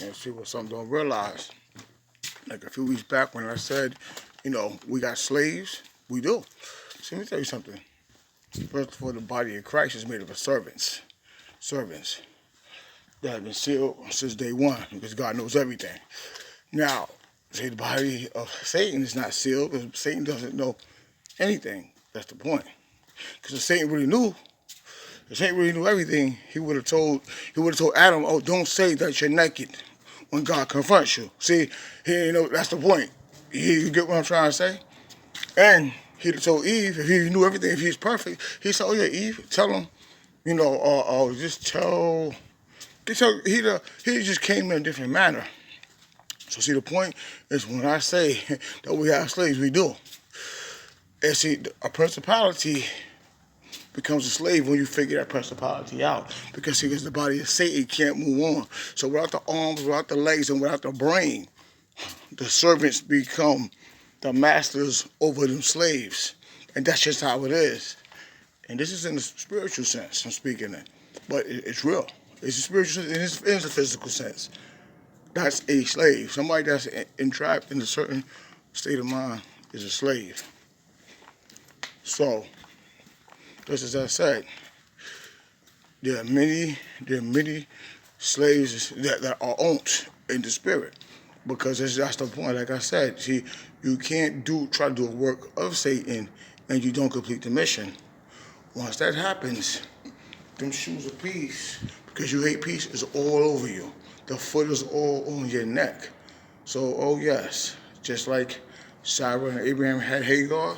And see what some don't realize. Like a few weeks back when I said, we got slaves. We do. See, let me tell you something. First of all, the body of Christ is made up of servants. Servants that have been sealed since day one because God knows everything. Now, see, the body of Satan is not sealed because Satan doesn't know anything. That's the point. Because if Satan really knew, everything, he would have told Adam, oh, don't say that you're naked when God confronts you. See, that's the point. You get what I'm trying to say? And he'd have told Eve, if he knew everything, if he's perfect, he said, oh yeah, Eve, tell him, just tell, he just came in a different manner. So see, the point is when I say that we have slaves, we do. And see, a principality becomes a slave when you figure that principality out. Because see, the body of Satan can't move on. So without the arms, without the legs, and without the brain, the servants become the masters over them slaves. And that's just how it is. And this is in the spiritual sense I'm speaking in. But it's real. It's a spiritual sense, and it's a physical sense. That's a slave. Somebody that's entrapped in a certain state of mind is a slave. So, just as I said, there are many slaves that are owned in the spirit. Because that's the point. Like I said, see, you can't try to do a work of Satan and you don't complete the mission. Once that happens, them shoes of peace, because you hate peace, is all over you. The foot is all on your neck. So, oh yes, just like Sarah and Abraham had Hagar,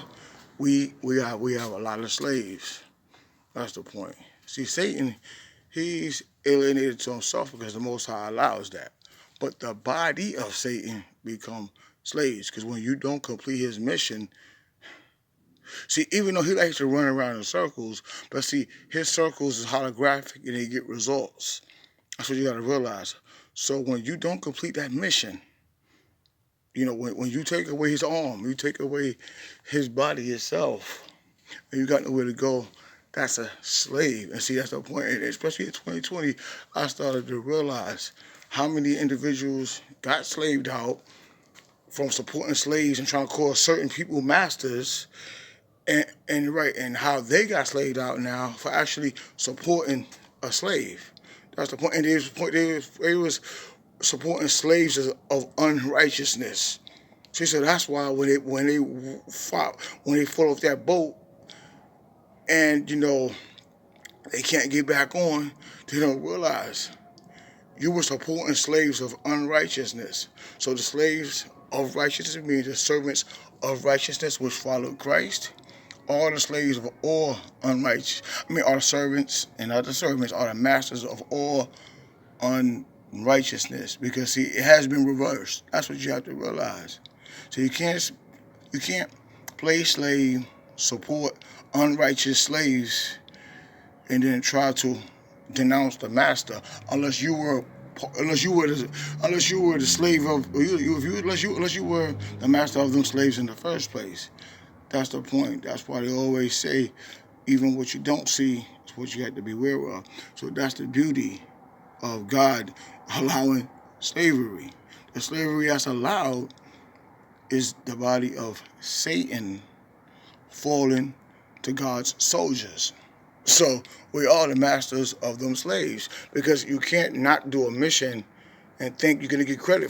we have a lot of slaves. That's the point. See, Satan, he's alienated to himself because the Most High allows that. But the body of Satan become slaves because when you don't complete his mission, see, even though he likes to run around in circles, but see, his circles is holographic and they get results. That's what you got to realize. So when you don't complete that mission, when you take away his arm, you take away his body itself, and you got nowhere to go, that's a slave. And see, that's the point. And especially in 2020, I started to realize how many individuals got slaved out from supporting slaves and trying to call certain people masters, and how they got slaved out now for actually supporting a slave. That's the point. And they was supporting slaves of unrighteousness. See, so that's why when they fall off that boat and they can't get back on, they don't realize you were supporting slaves of unrighteousness. So the slaves of righteousness means the servants of righteousness which followed Christ. All the slaves of all all the servants and other servants are the masters of all unrighteousness. Because see, it has been reversed. That's what you have to realize. So you can't play slave, support unrighteous slaves, and then try to denounce the master unless you were the slave of unless you were the master of them slaves in the first place. That's the point. That's why they always say, even what you don't see is what you have to be aware of. So that's the beauty of God allowing slavery. The slavery that's allowed is the body of Satan falling to God's soldiers. So we are the masters of them slaves because you can't not do a mission and think you're going to get credit